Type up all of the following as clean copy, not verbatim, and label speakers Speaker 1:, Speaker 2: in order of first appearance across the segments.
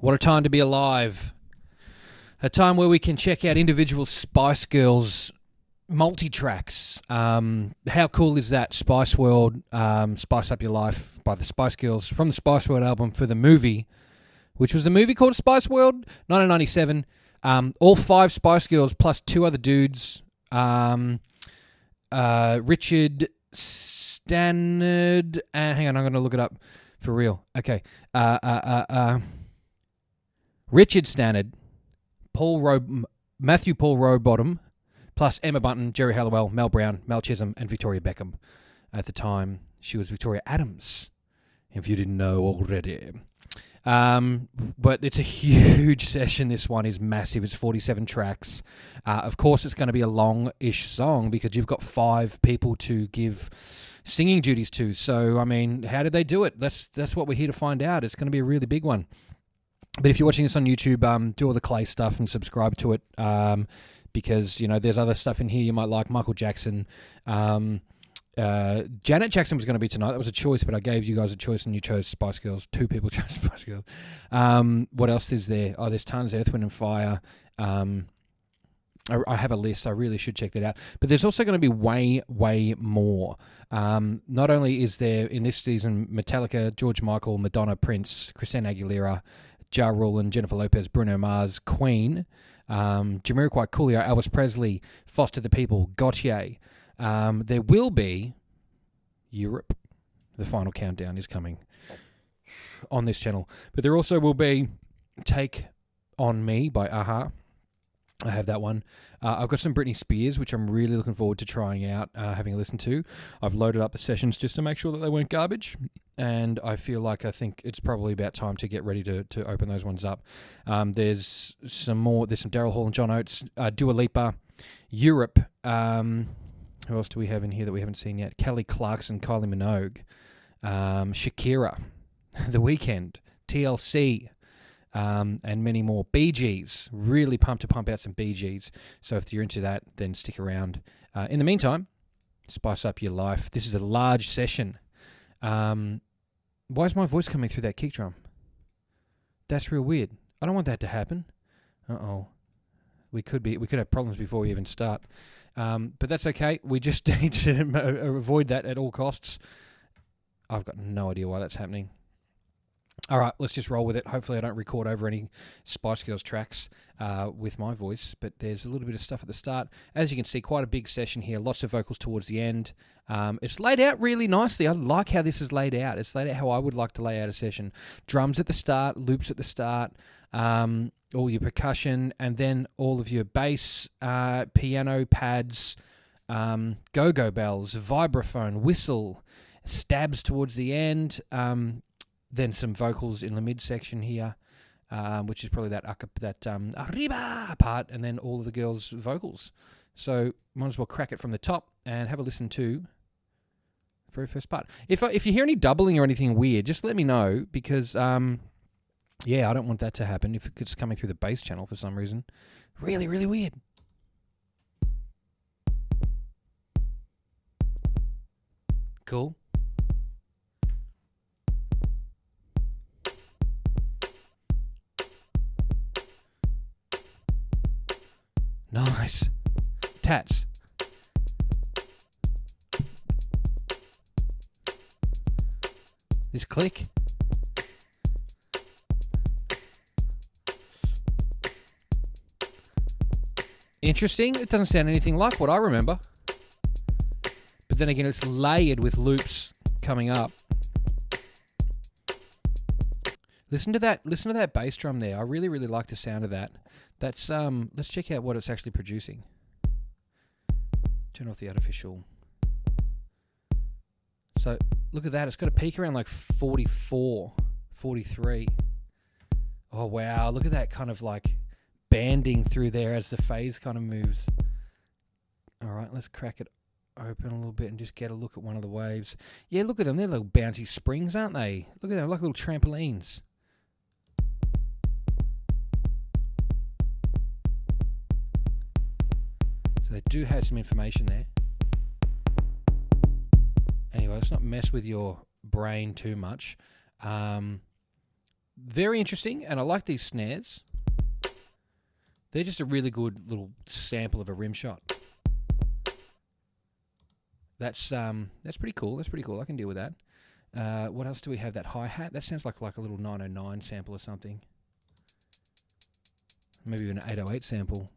Speaker 1: What a time to be alive. A time where we can check out individual Spice Girls multi-tracks. How cool is that? Spice World, Spice Up Your Life by the Spice Girls from the Spice World album for the movie, which was the movie called Spice World, 1997. All 5 Spice Girls plus 2 other dudes. Richard Stannard. Hang on, I'm going to look it up for real. Okay. Richard Stannard, Matthew Paul Rowbottom, plus Emma Bunton, Jerry Halliwell, Mel Brown, Mel Chisholm, and Victoria Beckham. At the time, she was Victoria Adams, if you didn't know already. But it's a huge session. This one is massive. It's 47 tracks. Of course, it's going to be a long-ish song because you've got 5 people to give singing duties to. So, I mean, how did they do it? That's what we're here to find out. It's going to be a really big one. But if you're watching this on YouTube, do all the Clay stuff and subscribe to it because, you know, there's other stuff in here you might like. Michael Jackson. Janet Jackson was going to be tonight. That was a choice, but I gave you guys a choice and you chose Spice Girls. 2 people chose Spice Girls. What else is there? Oh, there's tons. Earth, Wind and Fire. I have a list. I really should check that out. But there's also going to be way, way more. Not only is there, in this season, Metallica, George Michael, Madonna, Prince, Christina Aguilera, Ja Rule and Jennifer Lopez, Bruno Mars, Queen, Jamiroquai, Coolio, Elvis Presley, Foster the People, Gautier. There will be Europe. The final countdown is coming on this channel. But there also will be Take On Me by Aha. I have that one. I've got some Britney Spears, which I'm really looking forward to trying out, having a listen to. I've loaded up the sessions just to make sure that they weren't garbage, and I think it's probably about time to get ready to open those ones up. There's some more. There's some Daryl Hall and John Oates, Dua Lipa, Europe. Who else do we have in here that we haven't seen yet? Kelly Clarkson, Kylie Minogue, Shakira, The Weeknd, TLC, and many more. Bee Gees, really pumped to pump out some Bee Gees. So if you're into that, then stick around. In the meantime, spice up your life. This is a large session. Why is my voice coming through that kick drum? That's real weird. I don't want that to happen. Uh-oh. We could have problems before we even start. But that's okay. We just need to avoid that at all costs. I've got no idea why that's happening. All right, let's just roll with it. Hopefully I don't record over any Spice Girls tracks with my voice, but there's a little bit of stuff at the start. As you can see, quite a big session here, lots of vocals towards the end. It's laid out really nicely. I like how this is laid out. It's laid out how I would like to lay out a session. Drums at the start, loops at the start, all your percussion, and then all of your bass, piano, pads, go-go bells, vibraphone, whistle, stabs towards the end, then some vocals in the midsection here, which is probably that arriba part, and then all of the girls' vocals. So might as well crack it from the top and have a listen to the very first part. If you hear any doubling or anything weird, just let me know, because I don't want that to happen if it's coming through the bass channel for some reason. Really, really weird. Cool. Nice. Tats. This click. Interesting. It doesn't sound anything like what I remember. But then again, it's layered with loops coming up. Listen to that bass drum there. I really, really like the sound of that. That's let's check out what it's actually producing. Turn off the artificial. So look at that. It's got a peak around like 44, 43. Oh wow, look at that kind of like banding through there as the phase kind of moves. All right, let's crack it open a little bit and just get a look at one of the waves. Yeah, look at them. They're little bouncy springs, aren't they? Look at them, like little trampolines. So they do have some information there. Anyway, let's not mess with your brain too much. Very interesting, and I like these snares. They're just a really good little sample of a rim shot. That's pretty cool. That's pretty cool. I can deal with that. What else do we have? That hi-hat? That sounds like a little 909 sample or something. Maybe even an 808 sample.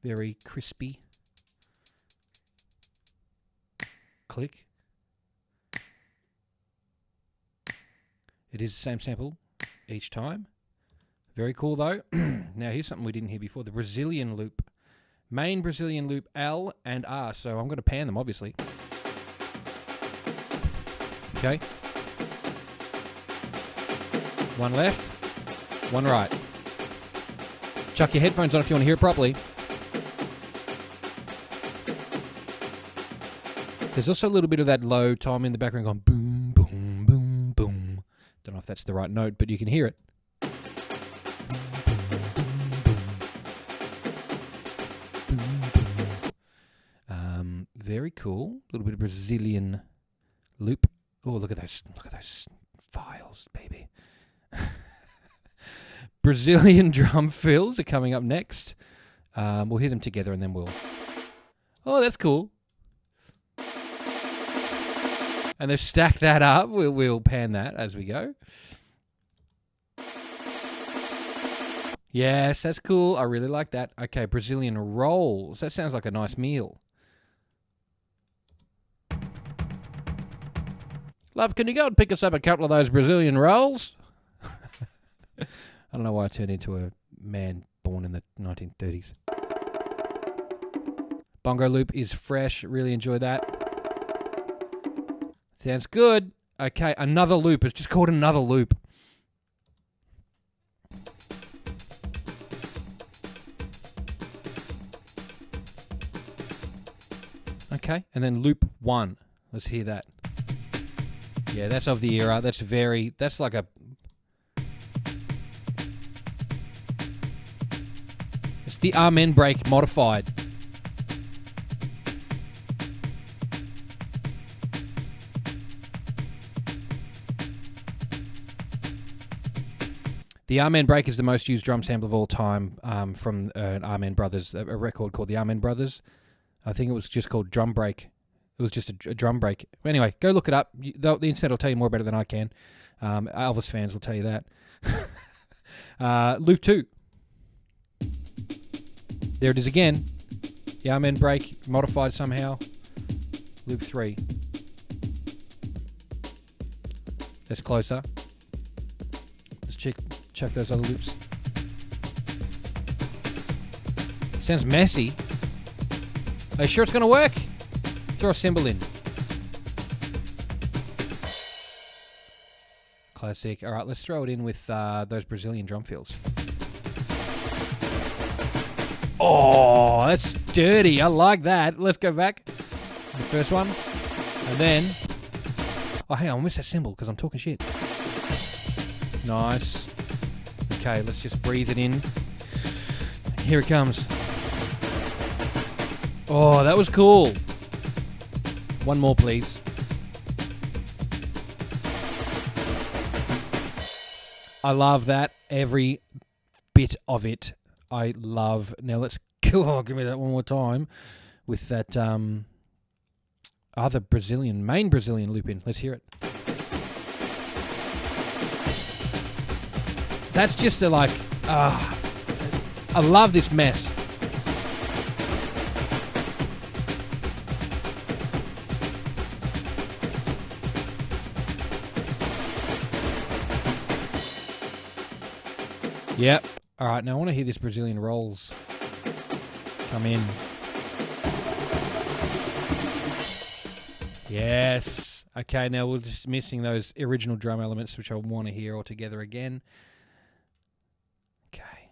Speaker 1: Very crispy. Click. It is the same sample each time. Very cool, though. Now, here's something we didn't hear before. The Brazilian loop. Main Brazilian loop L and R. So I'm going to pan them, obviously. Okay. One left. One right. Chuck your headphones on if you want to hear it properly. There's also a little bit of that low tom in the background going boom, boom, boom, boom. Don't know if that's the right note, but you can hear it. Very cool. A little bit of Brazilian loop. Oh, look at those files, baby. Brazilian drum fills are coming up next. We'll hear them together and then we'll... Oh, that's cool. And they've stacked that up. We'll pan that as we go. Yes, that's cool. I really like that. Okay, Brazilian rolls. That sounds like a nice meal. Love, can you go and pick us up a couple of those Brazilian rolls? I don't know why I turned into a man born in the 1930s. Bongo loop is fresh. Really enjoy that. Sounds good. Okay, another loop. It's just called another loop. Okay, and then loop 1. Let's hear that. Yeah, that's of the era. That's like a... It's the Amen break modified. The Amen break is the most used drum sample of all time from an Amen Brothers, a record called the Amen Brothers. I think it was just called Drum Break. It was just a drum break. Anyway, go look it up. The internet will tell you more better than I can. Elvis fans will tell you that. Loop 2. There it is again. The Amen break, modified somehow. Loop 3. That's closer. Let's check those other loops. Sounds messy. Are you sure it's going to work? Throw a cymbal in. Classic. All right, let's throw it in with those Brazilian drum fills. Oh, that's dirty. I like that. Let's go back. The first one. And then... Oh, hang on. I missed that cymbal because I'm talking shit. Nice. Okay, let's just breathe it in. Here it comes. Oh, that was cool. One more, please. I love that. Every bit of it. I love. Now let's go. Oh, give me that one more time with that other main Brazilian loop in. Let's hear it. That's just a like. I love this mess. Yep. All right, now I want to hear this Brazilian rolls come in. Yes. Okay, now we're just missing those original drum elements, which I want to hear all together again. Okay.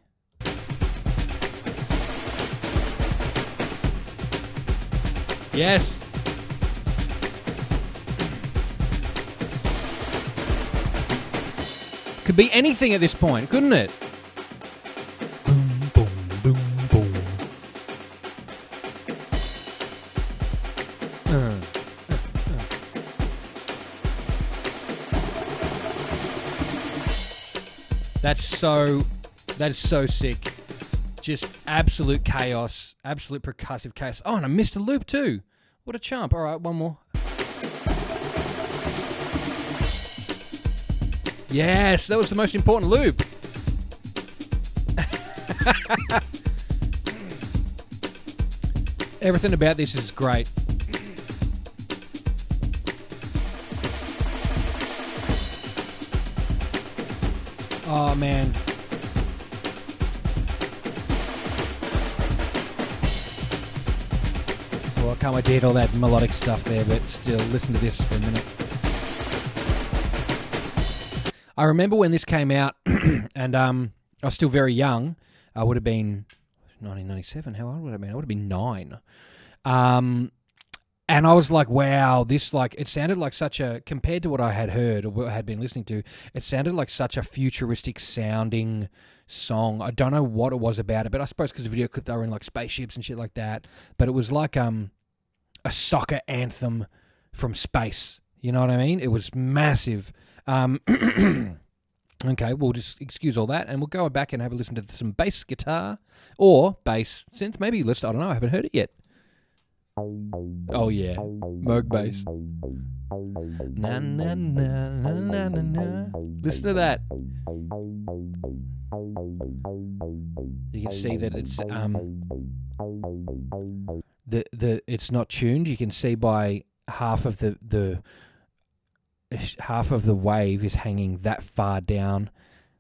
Speaker 1: Yes. Could be anything at this point, couldn't it? That's so sick. Just absolute chaos, absolute percussive chaos. Oh, and I missed a loop too. What a chump. All right, one more. Yes, that was the most important loop. Everything about this is great. Oh, man. Well, I can't wait to hit all that melodic stuff there, but still, listen to this for a minute. I remember when this came out, and I was still very young. I would have been 1997. How old would I have been? I would have been 9. And I was like, wow, this, like, it sounded like such a, compared to what I had heard or what I had been listening to, it sounded like such a futuristic sounding song. I don't know what it was about it, but I suppose because the video clip, they were in like spaceships and shit like that. But it was like a soccer anthem from space. You know what I mean? It was massive. Okay, we'll just excuse all that and we'll go back and have a listen to some bass guitar or bass synth. Maybe I don't know, I haven't heard it yet. Oh yeah, Moog bass. Na na na na na na na. Listen to that. You can see that it's it's not tuned. You can see by half of the wave is hanging that far down,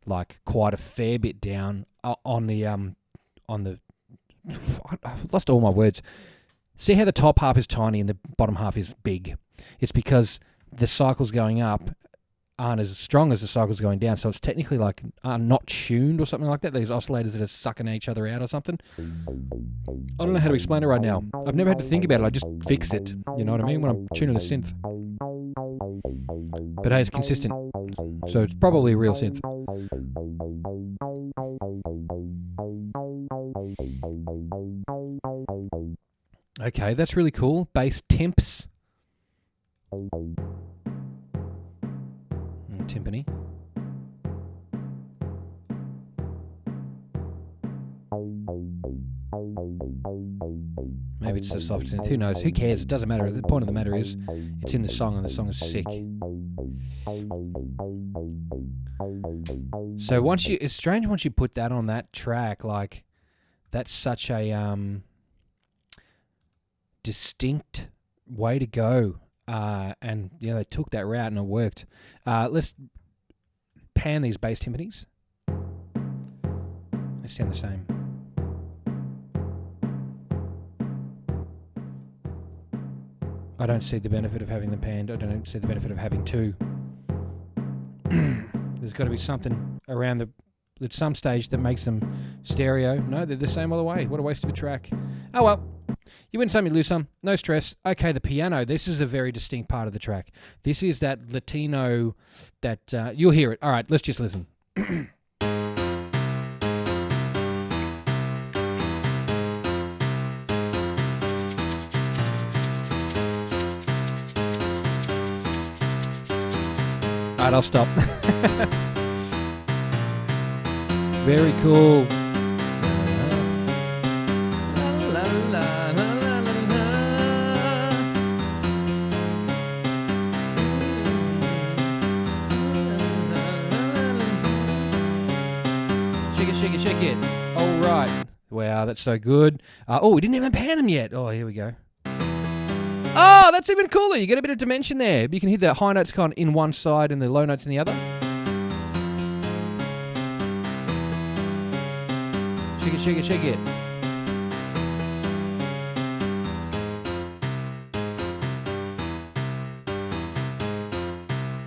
Speaker 1: like quite a fair bit down on the I've lost all my words. See how the top half is tiny and the bottom half is big? It's because the cycles going up aren't as strong as the cycles going down, so it's technically like not tuned or something like that. These oscillators that are sucking each other out or something. I don't know how to explain it right now. I've never had to think about it. I just fix it. You know what I mean? When I'm tuning a synth. But hey, it's consistent, so it's probably a real synth. Okay, that's really cool. Bass temps. Timpani. Maybe it's the soft synth. Who knows? Who cares? It doesn't matter. The point of the matter is, it's in the song, and the song is sick. So it's strange once you put that on that track. Like, that's such a distinct way to go. And yeah, they took that route and it worked. Let's pan these bass timpanis. They sound the same. I don't see the benefit of having them panned. I don't see the benefit of having two. There's got to be something around at some stage that makes them stereo. No, they're the same all the way. What a waste of a track. Oh well. You win some, you lose some. No stress. Okay, the piano. This is a very distinct part of the track. This is that Latino that... you'll hear it. All right, let's just listen. All right, I'll stop. Very cool. Shake it. All right. Wow, that's so good. We didn't even pan them yet. Oh, here we go. Oh, that's even cooler. You get a bit of dimension there. You can hear the high notes kind of in one side and the low notes in the other. Shake it.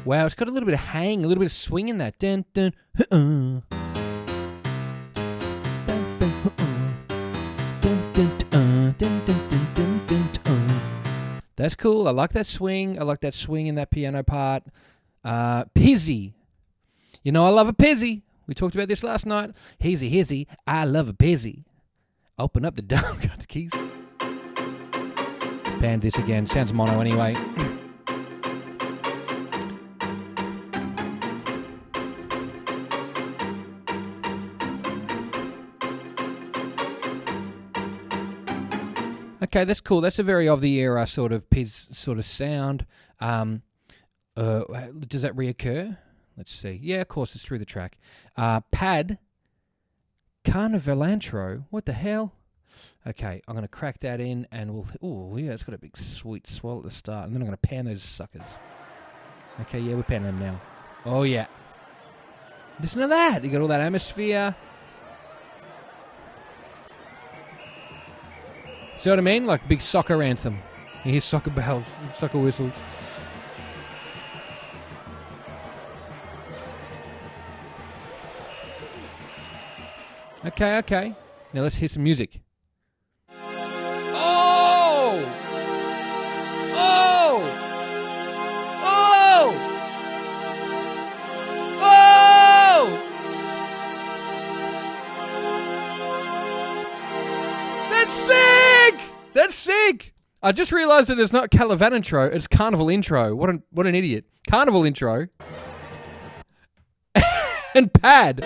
Speaker 1: Wow, it's got a little bit of hang, a little bit of swing in that. Dun, dun, That's cool. I like that swing. I like that swing in that piano part. Pizzy. You know I love a pizzy. We talked about this last night. Hizzy. I love a pizzy. Open up the door. Got the keys. Band this again. Sounds mono anyway. Okay, that's cool. That's a very of the era sort of Piz sort of sound. Does that reoccur? Let's see. Yeah, of course, it's through the track. Pad. Carnivalantro. What the hell? Okay, I'm going to crack that in and we'll... Oh, yeah, it's got a big sweet swell at the start. And then I'm going to pan those suckers. Okay, yeah, we're panning them now. Oh, yeah. Listen to that. You got all that atmosphere. See what I mean? Like a big soccer anthem. You hear soccer bells, soccer whistles. Okay. Now let's hear some music. Oh! Oh! Oh! Oh! That's sick! That's sick! I just realised that it's not Calivan intro, it's Carnival intro. What an idiot. Carnival intro. And Pad.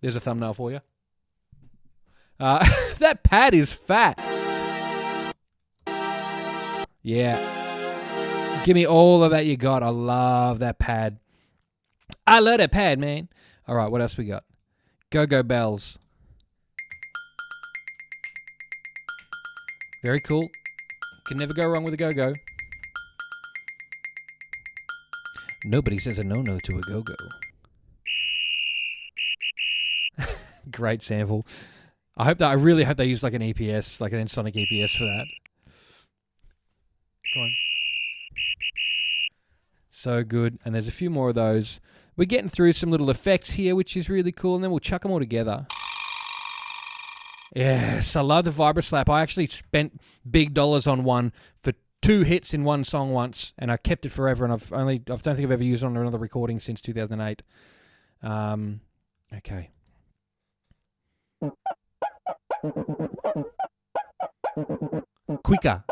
Speaker 1: There's a thumbnail for you. That Pad is fat. Yeah. Give me all of that you got. I love that Pad. I love that Pad, man. All right, what else we got? Go-Go Bells. Very cool. Can never go wrong with a go-go. Nobody says a no-no to a go-go. Great sample. I really hope they use like an EPS, like an Ensoniq EPS for that. Go on. So good. And there's a few more of those. We're getting through some little effects here, which is really cool. And then we'll chuck them all together. Yes, I love the Vibra Slap. I actually spent big dollars on one for 2 hits in one song once, and I kept it forever. And I don't think I've ever used it on another recording since 2008. Okay. Quicker.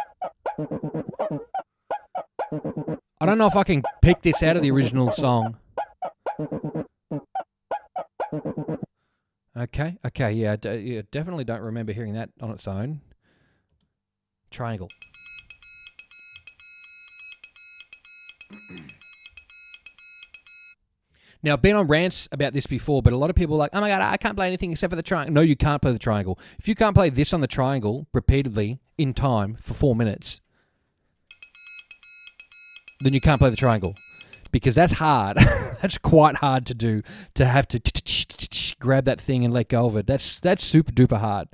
Speaker 1: I don't know if I can pick this out of the original song. Okay, yeah, definitely don't remember hearing that on its own. Triangle. Now, I've been on rants about this before, but a lot of people are like, oh my God, I can't play anything except for the triangle. No, you can't play the triangle. If you can't play this on the triangle repeatedly in time for 4 minutes, then you can't play the triangle. Because that's hard. That's quite hard to do, to have to grab that thing and let go of it. That's super duper hard.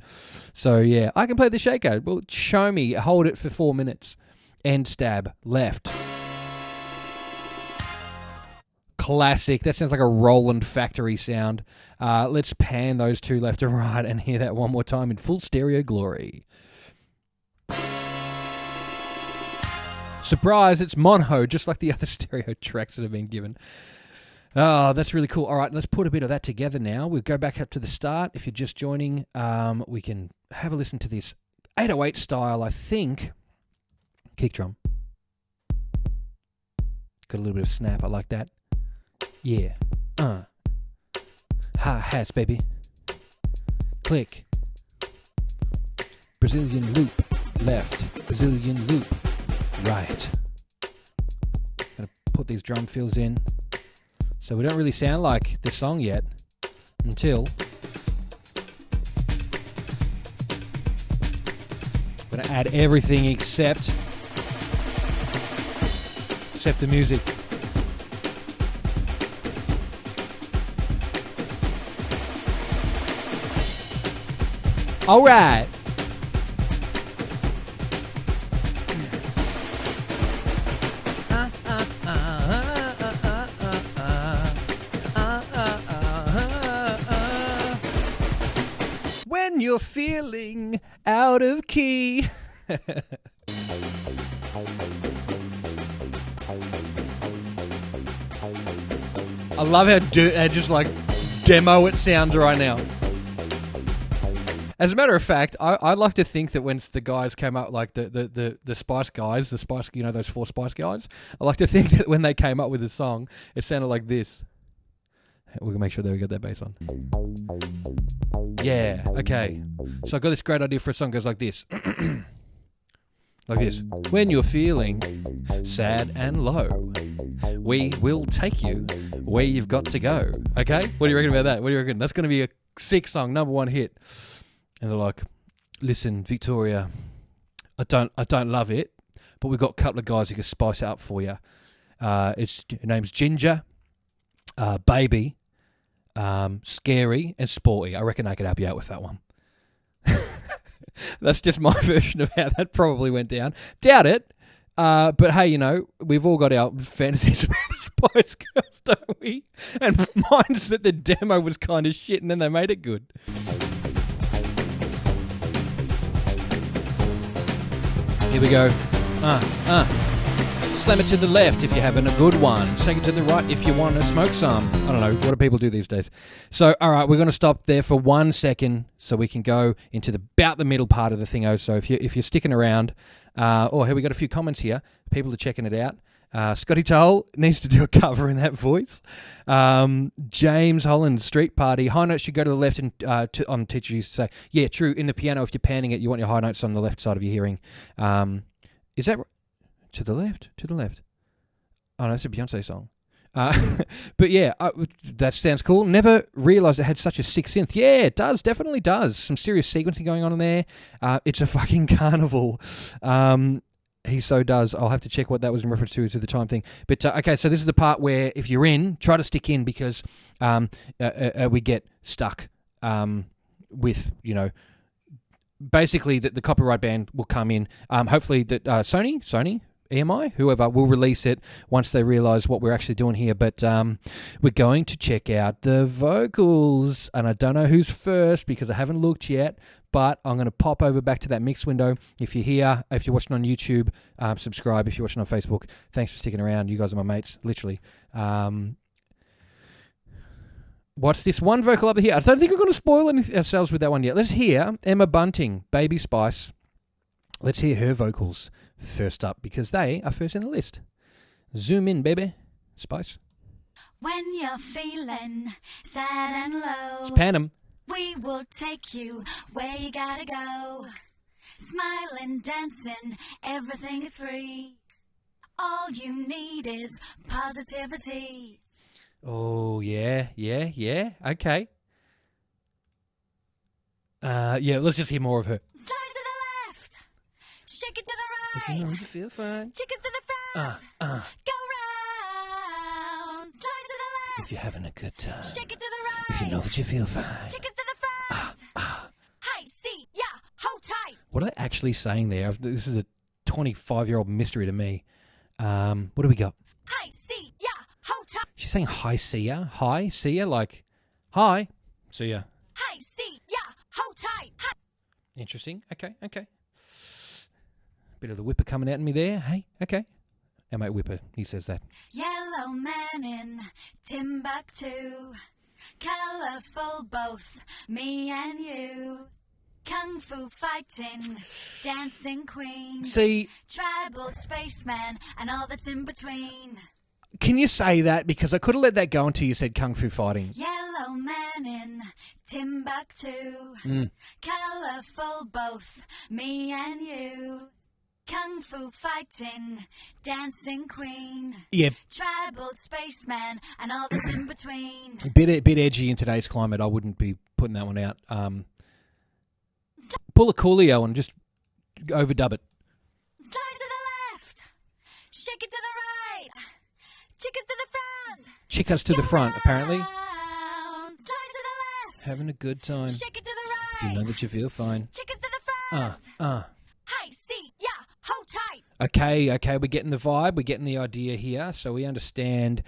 Speaker 1: So, yeah, I can play the shaker. Well, show me. Hold it for 4 minutes. End stab. Left. Classic. That sounds like a Roland factory sound. Let's pan those two left and right and hear that one more time in full stereo glory. Surprise, it's mono, just like the other stereo tracks that have been given. Oh, that's really cool. All right, let's put a bit of that together now. We'll go back up to the start. If you're just joining, we can have a listen to this 808 style, I think. Kick drum. Got a little bit of snap. I like that. Yeah. Hi-hats, baby. Click. Brazilian loop. Left. Brazilian loop. Right. Gonna put these drum fills in. So we don't really sound like the song yet until I'm gonna add everything except the music. All right. When you're feeling out of key. I love how just like demo it sounds right now. As a matter of fact, I like to think that when the guys came up, like the Spice guys, those 4 Spice guys, I like to think that when they came up with the song, it sounded like this. We'll make sure that we get that bass on. Yeah, okay. So I got this great idea for a song. It goes like this. Like this. When you're feeling sad and low, we will take you where you've got to go. Okay? What do you reckon about that? What do you reckon? That's going to be a sick song, number 1 hit. And they're like, listen, Victoria, I don't love it, but we've got a couple of guys who can spice it up for you. Her name's Ginger, Baby, Scary, and Sporty. I reckon I could help you out with that one. That's just my version of how that probably went down. Doubt it. But hey, you know, we've all got our fantasies about the Spice Girls, don't we? And mine's that the demo was kind of shit and then they made it good. Here we go. Slam it to the left if you're having a good one. Shake it to the right if you want to smoke some. I don't know. What do people do these days? So, all right, we're going to stop there for 1 second so we can go into about the middle part of the thingo. So if you're sticking around, here we got a few comments here. People are checking it out. Scotty Toll needs to do a cover in that voice. James Holland, Street Party. High notes should go to the left and on teacher used to say, yeah, true. In the piano, if you're panning it, you want your high notes on the left side of your hearing. Is that to the left? To the left. Oh, no, that's a Beyonce song. But yeah, that sounds cool. Never realised it had such a sick synth. Yeah, it does. Definitely does. Some serious sequencing going on in there. It's a fucking carnival. He so does. I'll have to check what that was in reference to the time thing. But, okay, so this is the part where if you're in, try to stick in because we get stuck with, you know, basically the copyright ban will come in. Hopefully that Sony, EMI, whoever, will release it once they realise what we're actually doing here. But we're going to check out the vocals. And I don't know who's first because I haven't looked yet. But I'm going to pop over back to that mix window. If you're here, if you're watching on YouTube, subscribe. If you're watching on Facebook, thanks for sticking around. You guys are my mates, literally. What's this one vocal up here? I don't think we're going to spoil ourselves with that one yet. Let's hear Emma Bunting, Baby Spice. Let's hear her vocals first up because they are first in the list. Zoom in, baby. Spice.
Speaker 2: When you're feeling sad and low,
Speaker 1: Let's pan 'em.
Speaker 2: We will take you where you gotta go. Smiling, dancing, everything is free. All you need is positivity.
Speaker 1: Oh, yeah. Okay. Yeah, let's just hear more of her.
Speaker 2: Slide to the left, shake it to the
Speaker 1: If
Speaker 2: right.
Speaker 1: you know to feel fine.
Speaker 2: Chickens to the front, go round. Slide to the left,
Speaker 1: If you're having a good time.
Speaker 2: shake it to the right.
Speaker 1: If you know that you feel fine.
Speaker 2: Chickens to the front. Hi, see, yeah, hold tight.
Speaker 1: What are they actually saying there? This is a 25-year-old mystery to me. What do we got?
Speaker 2: Hi, see, yeah, hold tight.
Speaker 1: She's saying hi, see ya. Hi, see ya, like, hi, see ya.
Speaker 2: Hi, see, yeah, hold tight. Hi.
Speaker 1: Interesting. Okay. Bit of the whipper coming out in me there. Hey, okay. Our mate Whipper, he says that.
Speaker 2: Yellow man in Timbuktu, colourful both me and you. Kung fu fighting, dancing queen.
Speaker 1: See,
Speaker 2: Tribal spaceman and all that's in between.
Speaker 1: can you say that? Because I could have let that go until you said kung fu fighting.
Speaker 2: Yellow man in Timbuktu, colourful both me and you. Kung fu fighting, dancing queen.
Speaker 1: Yeah,
Speaker 2: Tribal spaceman and all that's in between.
Speaker 1: a bit edgy in today's climate. I wouldn't be putting that one out. Pull a Coolio and just overdub it.
Speaker 2: Slide to the left, shake it to the right. Chickens to the front.
Speaker 1: Chicas to the front, apparently.
Speaker 2: Round. Slide to the left,
Speaker 1: Having a good time.
Speaker 2: shake it to the
Speaker 1: If you
Speaker 2: right.
Speaker 1: know that you feel fine.
Speaker 2: Chickens to the front. Hi, see, yeah, hold tight.
Speaker 1: Okay, we're getting the vibe, we're getting the idea here, so we understand.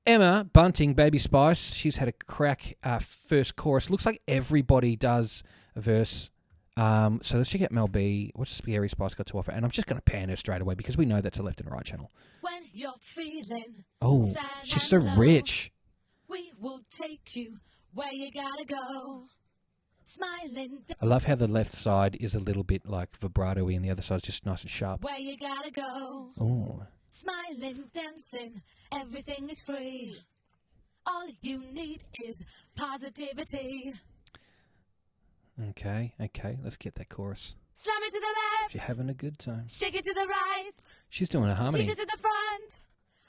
Speaker 1: Emma Bunting, Baby Spice, she's had a crack first chorus. Looks like everybody does a verse. So let's check out Mel B. What's Scary Spice got to offer? And I'm just going to pan her straight away because we know that's a left and a right channel.
Speaker 3: When you're feeling
Speaker 1: Oh,
Speaker 3: sad
Speaker 1: she's so
Speaker 3: and low,
Speaker 1: rich.
Speaker 3: we will take you where you gotta go. Smiling
Speaker 1: I love how the left side is a little bit like vibrato-y and the other side is just nice and sharp.
Speaker 3: where you gotta go.
Speaker 1: Oh,
Speaker 3: Smiling, dancing, everything is free. All you need is positivity.
Speaker 1: Okay. Let's get that chorus.
Speaker 3: Slam it to the left.
Speaker 1: If you're having a good time.
Speaker 3: Shake it to the right.
Speaker 1: She's doing a harmony.
Speaker 3: Shake it to the front.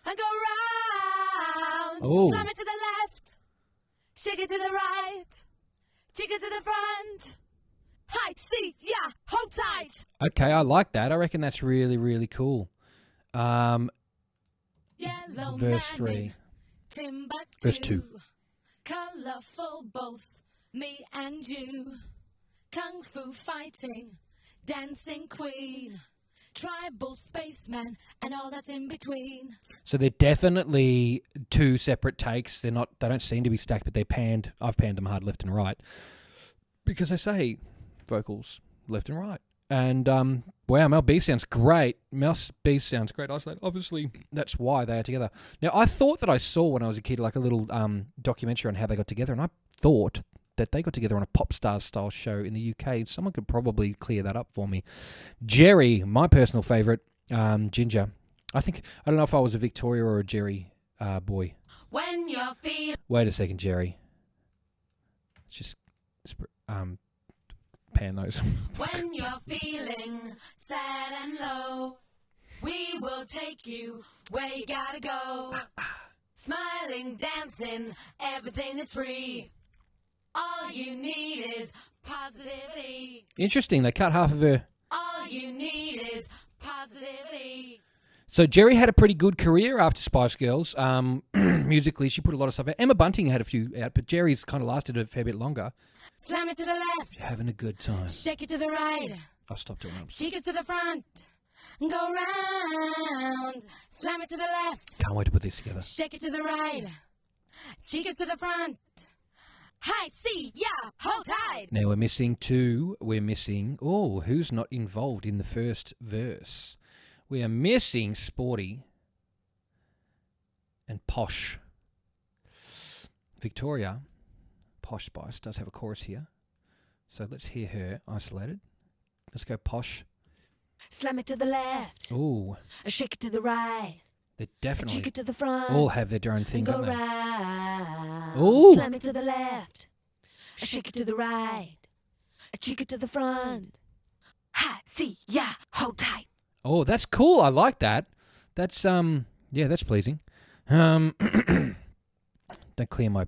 Speaker 3: And go round.
Speaker 1: Oh.
Speaker 3: Slam it to the left. Shake it to the right. Shake it to the front. Height, see, yeah, hold tight.
Speaker 1: Okay, I like that. I reckon that's really, really cool.
Speaker 3: Yellow
Speaker 1: Verse
Speaker 3: Man
Speaker 1: 3.
Speaker 3: in Timbuktu.
Speaker 1: Verse 2.
Speaker 3: Colourful, both me and you. Kung fu fighting, dancing queen. Tribal spaceman and all that's in between.
Speaker 1: So they're definitely two separate takes. They don't seem to be stacked, but they're panned. I've panned them hard left and right. Because they say vocals left and right. And, wow, Mel B sounds great. Mel B sounds great. Obviously, that's why they are together. Now, I thought that I saw when I was a kid, like a little documentary on how they got together, and I thought that they got together on a pop stars style show in the UK. Someone could probably clear that up for me. Jerry, my personal favourite, Ginger. I don't know if I was a Victoria or a Jerry boy.
Speaker 3: When you're feeling
Speaker 1: Wait a second, Jerry. Just pan those.
Speaker 3: When you're feeling sad and low, we will take you where you gotta go. Smiling, dancing, everything is free. All you need is positivity.
Speaker 1: Interesting. They cut half of her.
Speaker 3: All you need is positivity.
Speaker 1: So Jerry had a pretty good career after Spice Girls. Musically, she put a lot of stuff out. Emma Bunting had a few out, but Jerry's kind of lasted a fair bit longer.
Speaker 3: Slam it to the left.
Speaker 1: You're having a good time.
Speaker 3: Shake it to the right.
Speaker 1: I'll stop doing it.
Speaker 3: Shake it to the front. Go round. Slam it to the left.
Speaker 1: Can't wait to put this together.
Speaker 3: Shake it to the right. Shake it to the front. High, C, yeah, hold tight.
Speaker 1: Now we're missing two. Who's not involved in the first verse? We are missing Sporty and Posh. Victoria, Posh Spice, does have a chorus here. So let's hear her isolated. Let's go Posh.
Speaker 3: Slam it to the left.
Speaker 1: Ooh,
Speaker 3: Shake it to the right.
Speaker 1: they definitely
Speaker 3: Shake it to the front.
Speaker 1: all have their own thing,
Speaker 3: Go
Speaker 1: don't they?
Speaker 3: round.
Speaker 1: Ooh.
Speaker 3: Slam it to the left. Shake it to the right. Shake it to the front. High, C, yeah, hold tight.
Speaker 1: Oh, that's cool. I like that. That's that's pleasing. Don't clear my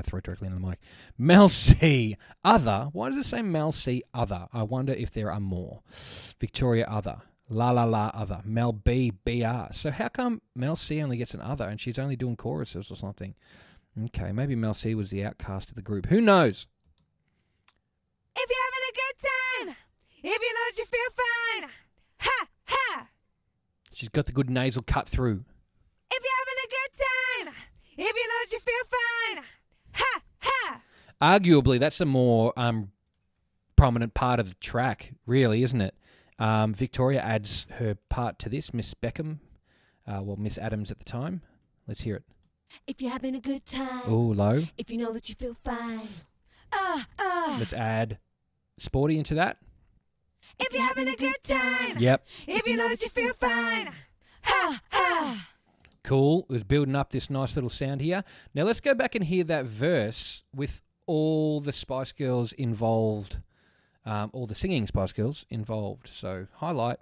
Speaker 1: throat directly in the mic. Mel C, other. Why does it say Mel C, other? I wonder if there are more. Victoria, other. La la la, other. Mel B, BR. So how come Mel C only gets an other and she's only doing choruses or something? Okay, maybe Mel C was the outcast of the group. Who knows?
Speaker 3: If you're having a good time, if you know that you feel fine, ha, ha.
Speaker 1: She's got the good nasal cut through.
Speaker 3: If you're having a good time, if you know that you feel fine, ha, ha.
Speaker 1: Arguably, that's a more prominent part of the track, really, isn't it? Victoria adds her part to this, Miss Beckham, Miss Adams at the time. Let's hear it.
Speaker 3: If you're having a good time,
Speaker 1: Oh, low.
Speaker 3: if you know that you feel fine,
Speaker 1: Let's add Sporty into that.
Speaker 3: if you're having a good time,
Speaker 1: Yep.
Speaker 3: if you know that you feel fine, ha, ha.
Speaker 1: Cool. It was building up this nice little sound here. Now let's go back and hear that verse with all the Spice Girls involved, all the singing Spice Girls involved. So highlight,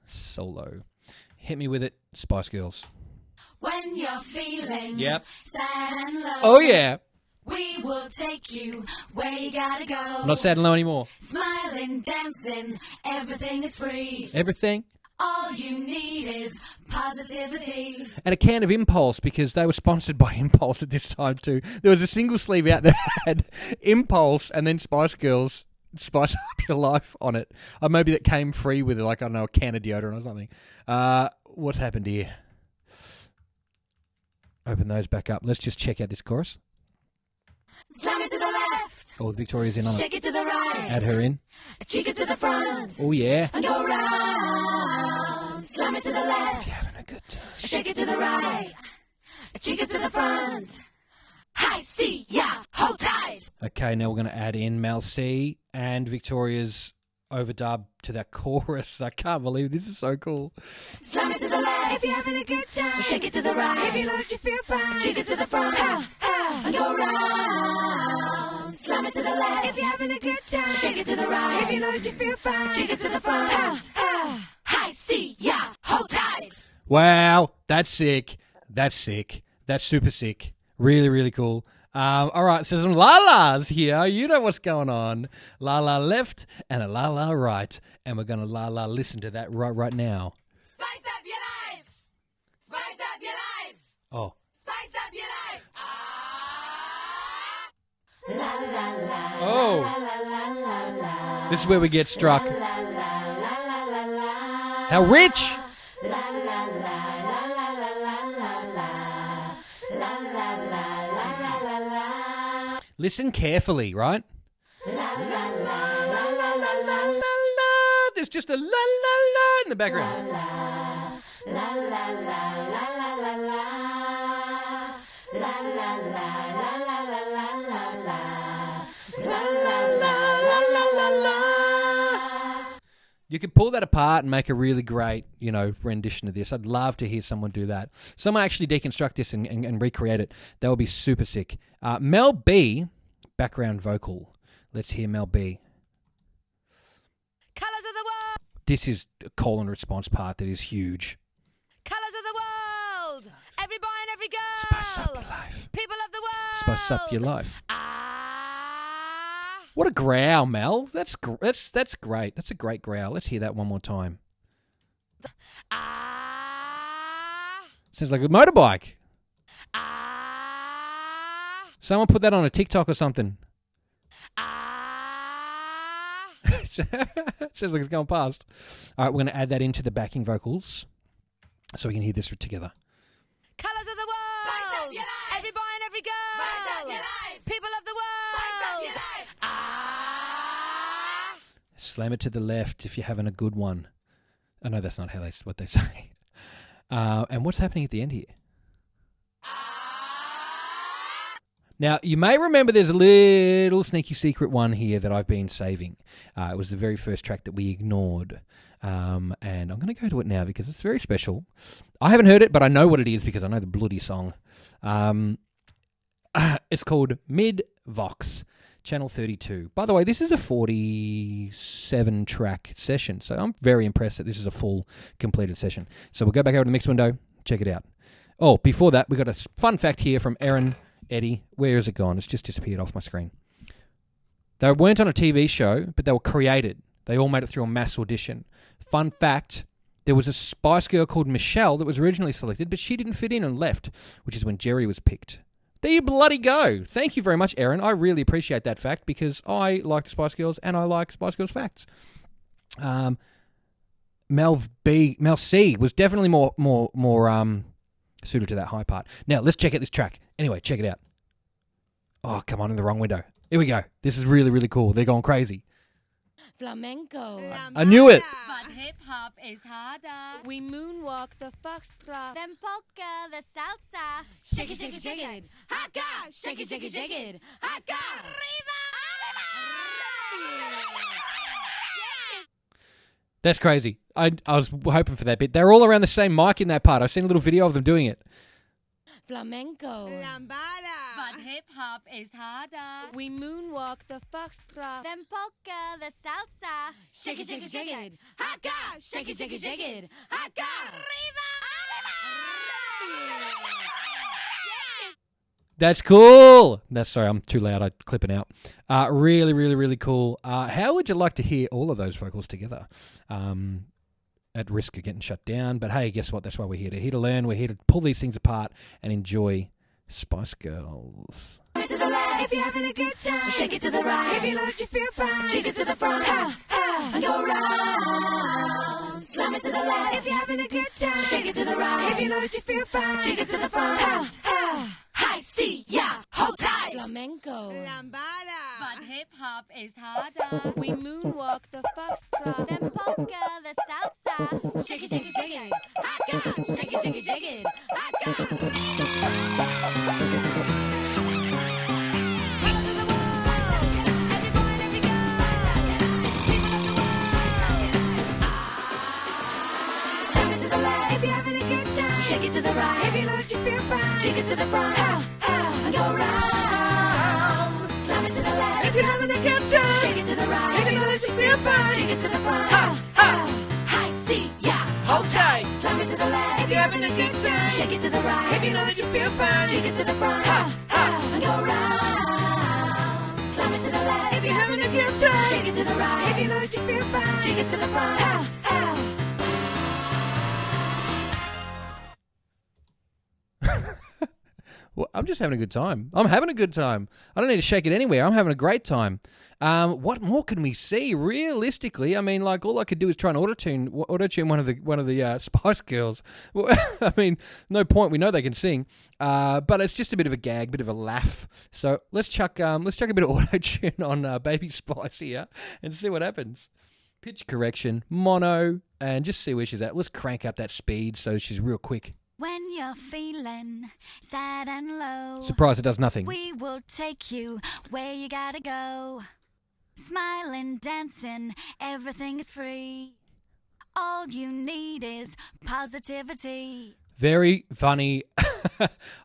Speaker 1: solo. Hit me with it, Spice Girls.
Speaker 2: When you're feeling
Speaker 1: Yep.
Speaker 2: sad and low,
Speaker 1: Oh, yeah.
Speaker 2: we will take you where you gotta go.
Speaker 1: I'm not sad and low anymore.
Speaker 2: Smiling, dancing, everything is free.
Speaker 1: Everything.
Speaker 2: All you need is positivity.
Speaker 1: And a can of Impulse, because they were sponsored by Impulse at this time too. There was a single sleeve out that had Impulse and then Spice Girls, Spice Up Your Life on it. Or maybe that came free with, like, I don't know, a can of deodorant or something. What's happened here? Open those back up. Let's just check out this chorus.
Speaker 2: Slam it to the left.
Speaker 1: Oh, Victoria's in on it.
Speaker 2: Shake it to the right.
Speaker 1: Add her in.
Speaker 2: Cheek it to the front.
Speaker 1: Oh, yeah.
Speaker 2: And go round. Slam it to the left.
Speaker 1: Having a good time.
Speaker 2: Shake it to the right. Cheek it to the front. High, C, yeah, hold tight.
Speaker 1: Okay, now we're going to add in Mel C and Victoria's overdub to that chorus. I can't believe this is so cool.
Speaker 2: Slam it to the left.
Speaker 3: If you're having a good time, shake it to the right.
Speaker 2: If you know that you feel fine,
Speaker 3: Shake it to the front, and go round. Slam it to the left.
Speaker 2: if you're having a good time,
Speaker 3: Shake it to the right.
Speaker 2: if you know that you feel fine,
Speaker 3: Shake it to the front. High, see ya, hold tight.
Speaker 1: Wow, that's sick. That's sick. That's super sick. Really, really cool. All right, so some la-las here. You know what's going on. La-la left and a la-la right. And we're going to la-la listen to that right now.
Speaker 3: Spice up your life. Spice up your life.
Speaker 1: Oh.
Speaker 3: Spice up your life.
Speaker 1: Oh. This is where we get struck. How rich. Listen carefully, right? There's just a la la la in the background. You could pull that apart and make a really great, rendition of this. I'd love to hear someone do that. Someone actually deconstruct this and recreate it. That would be super sick. Mel B, background vocal. Let's hear Mel B.
Speaker 3: Colors of the world.
Speaker 1: This is a call and response part that is huge.
Speaker 3: Colors of the world. Every boy and every girl.
Speaker 1: Spice up your life.
Speaker 3: People of the world.
Speaker 1: Spice up your life.
Speaker 3: Ah.
Speaker 1: What a growl, Mel. That's great. That's a great growl. Let's hear that one more time.
Speaker 3: Ah.
Speaker 1: Sounds like a motorbike.
Speaker 3: Ah.
Speaker 1: Someone put that on a TikTok or something.
Speaker 3: Ah.
Speaker 1: Sounds like it's going past. All right, we're going to add that into the backing vocals so we can hear this together.
Speaker 3: Colors of the world.
Speaker 2: Spice up your life.
Speaker 3: Every boy and every girl.
Speaker 2: Spice up your life.
Speaker 3: People of the world.
Speaker 2: Spice up your life.
Speaker 3: Ah.
Speaker 1: Slam it to the left if you're having a good one. Oh, no, that's not what they say. And what's happening at the end here? Now, you may remember there's a little sneaky secret one here that I've been saving. It was the very first track that we ignored. And I'm going to go to it now because it's very special. I haven't heard it, but I know what it is because I know the bloody song. It's called Mid-Vox, Channel 32. By the way, this is a 47-track session, so I'm very impressed that this is a full, completed session. So we'll go back over to the mix window, check it out. Oh, before that, we got a fun fact here from Erin Eddie. Where has it gone? It's just disappeared off my screen. They weren't on a TV show, but they were created. They all made it through a mass audition. Fun fact, there was a Spice Girl called Michelle that was originally selected, but she didn't fit in and left, which is when Jerry was picked. There you bloody go. Thank you very much, Erin. I really appreciate that fact because I like the Spice Girls and I like Spice Girls facts. Mel C was definitely more suited to that high part. Now, let's check out this track. Anyway, check it out. Oh, come on, in the wrong window. Here we go. This is really, really cool. They're going crazy.
Speaker 3: Flamenco.
Speaker 1: I knew it.
Speaker 3: But hip-hop is harder. We moonwalk the foxtrot.
Speaker 2: Then polka, the salsa.
Speaker 3: Shake it, shake it, shake it. Haka. Shake it, shake it, shake it. Haka.
Speaker 1: That's crazy. I was hoping for that bit. They're all around the same mic in that part. I've seen a little video of them doing it.
Speaker 3: Flamenco.
Speaker 2: Lambada.
Speaker 3: But hip-hop is harder. We moonwalk the foxtrot.
Speaker 2: Then polka, the salsa.
Speaker 3: Shake it, shake it, shake it. Haka. Shake it, shake it, shake it. Haka.
Speaker 1: That's cool. Sorry, I'm too loud. I'm clipping out. Really, really, really cool. How would you like to hear all of those vocals together? At risk of getting shut down. But hey, guess what? That's why we're here. We're here to learn. We're here to pull these things apart and enjoy Spice Girls.
Speaker 3: To the left.
Speaker 2: If you're having a good time,
Speaker 3: Shake it to the right.
Speaker 2: if you know that you feel fine,
Speaker 3: Shake it to the front. And go round. Slam it to the left.
Speaker 2: if you're having a good time,
Speaker 3: Shake it to the right.
Speaker 2: if you know that you feel fine,
Speaker 3: Shake it to the front. High, see ya, hold tight. Flamenco.
Speaker 2: Lambada.
Speaker 3: But hip-hop is harder. We moonwalk the foxtrot.
Speaker 2: Then polka, the salsa.
Speaker 3: Shake it, shake it, shake it. Haka. Shake it, shake it, shake it. Haka. Colors of the world. Every boy and every girl. People of the world. Slam it to the left.
Speaker 2: If you're having a good time, shake it to the right.
Speaker 3: If you know that you feel fine,
Speaker 2: Shake it to the front, and go round. Slam it to the left.
Speaker 3: if you're having a good time,
Speaker 2: Shake it to the right.
Speaker 3: if you know that you feel fine,
Speaker 2: Shake it to the front, high C, yeah.
Speaker 3: hold tight.
Speaker 2: Slam it to the left.
Speaker 3: If you're having a good time,
Speaker 2: Shake it to the right.
Speaker 3: if you know that you feel fine,
Speaker 2: Shake it to the front, and go round. Slam it to the left.
Speaker 3: if you're having a good time,
Speaker 2: Shake it to the right.
Speaker 3: if you know that you feel fine,
Speaker 2: Shake it to the front,
Speaker 1: Well, I'm just having a good time. I'm having a good time. I don't need to shake it anywhere. I'm having a great time. What more can we see? Realistically, I mean, like all I could do is try and auto-tune one of the Spice Girls. Well, I mean, no point. We know they can sing, but it's just a bit of a gag, bit of a laugh. So let's chuck a bit of auto-tune on Baby Spice here and see what happens. Pitch correction, mono, and just see where she's at. Let's crank up that speed so she's real quick.
Speaker 2: When you're feeling sad and low,
Speaker 1: Surprise! It does nothing.
Speaker 2: we will take you where you gotta go. Smiling, dancing, everything is free. All you need is positivity.
Speaker 1: Very funny.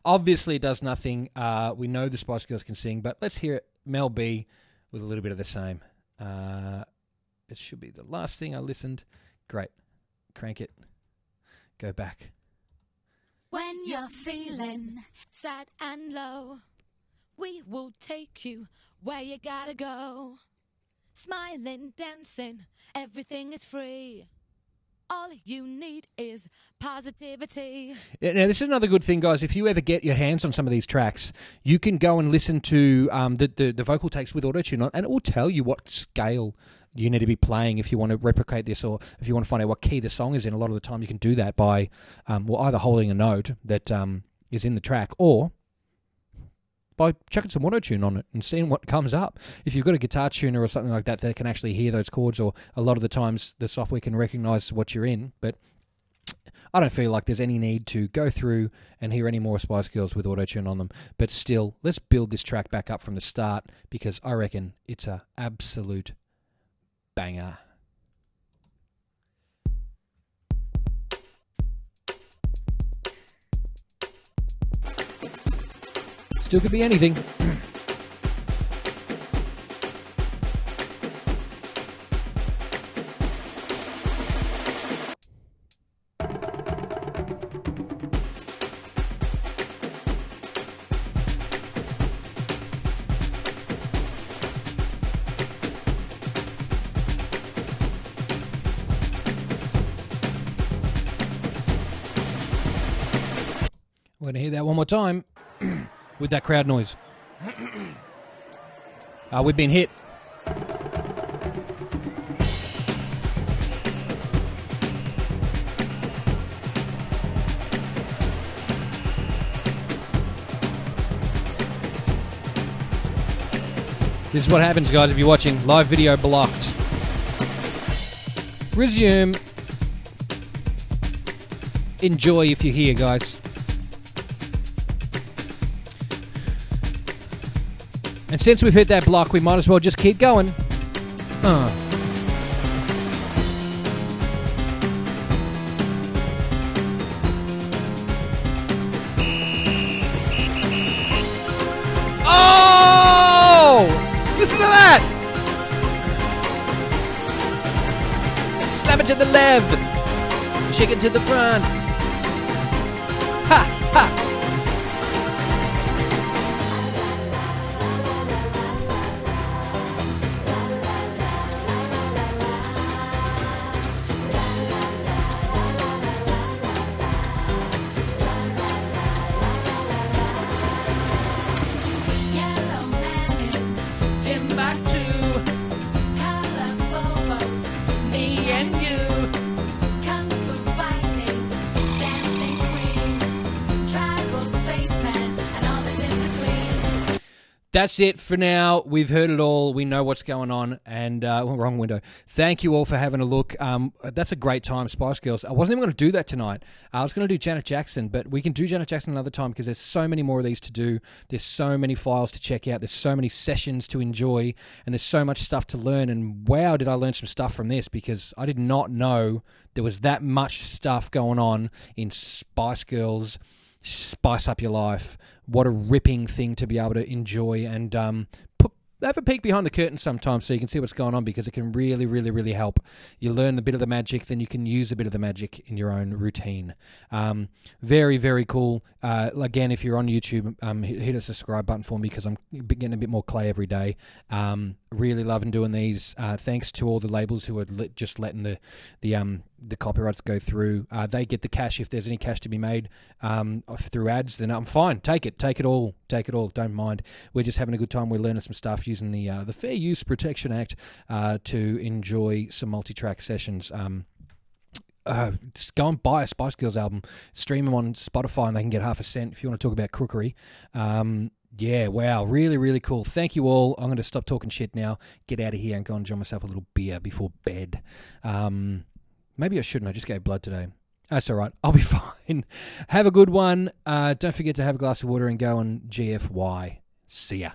Speaker 1: Obviously, it does nothing. We know the Spice Girls can sing, but let's hear it. Mel B with a little bit of the same. It should be the last thing I listened. Great. Crank it. Go back.
Speaker 3: when you're feeling sad and low, we will take you where you gotta go. Smiling, dancing, everything is free. All you need is positivity.
Speaker 1: Now, this is another good thing, guys. If you ever get your hands on some of these tracks, you can go and listen to the vocal takes with autotune on, and it will tell you what scale you need to be playing if you want to replicate this, or if you want to find out what key the song is in. A lot of the time you can do that by either holding a note that is in the track, or by chucking some autotune on it and seeing what comes up. If you've got a guitar tuner or something like that that can actually hear those chords, or a lot of the times the software can recognize what you're in. But I don't feel like there's any need to go through and hear any more Spice Girls with autotune on them. But still, let's build this track back up from the start, because I reckon it's a absolute banger. Still could be anything. We're going to hear that one more time with that crowd noise. We've been hit. This is what happens, guys, if you're watching. Live video blocked. Resume. Enjoy if you're here, guys. And since we've hit that block, we might as well just keep going. Oh! Listen to that! Slam it to the left. Shake it to the front. Ha! Ha!
Speaker 2: Yellow man in colorful both,
Speaker 3: Me and you,
Speaker 2: kung fu fighting,
Speaker 1: That's it for now. We've heard it all. We know what's going on. And wrong window. Thank you all for having a look. That's a great time, Spice Girls. I wasn't even going to do that tonight. I was going to do Janet Jackson, but we can do Janet Jackson another time because there's so many more of these to do. There's so many files to check out. There's so many sessions to enjoy, and there's so much stuff to learn. And wow, did I learn some stuff from this, because I did not know there was that much stuff going on in Spice Girls. Spice up your life. What a ripping thing to be able to enjoy, and have a peek behind the curtain sometimes so you can see what's going on, because it can really, really, really help. You learn a bit of the magic, then you can use a bit of the magic in your own routine. Very, very cool. Again, if you're on YouTube, hit a subscribe button for me, because I'm getting a bit more clay every day. Really loving doing these. Thanks to all the labels who are just letting the copyrights go through. They get the cash if there's any cash to be made through ads. Then I'm fine. Take it all. Don't mind. We're just having a good time. We're learning some stuff using the Fair Use Protection Act to enjoy some multi-track sessions. Just go and buy a Spice Girls album, stream them on Spotify, and they can get half a cent if you want to talk about crookery. Yeah, wow, really, really cool. Thank you all. I'm going to stop talking shit now, get out of here, and go and enjoy myself a little beer before bed. Maybe I shouldn't. I just gave blood today. That's all right. I'll be fine. Have a good one. Don't forget to have a glass of water and go on GFY. See ya.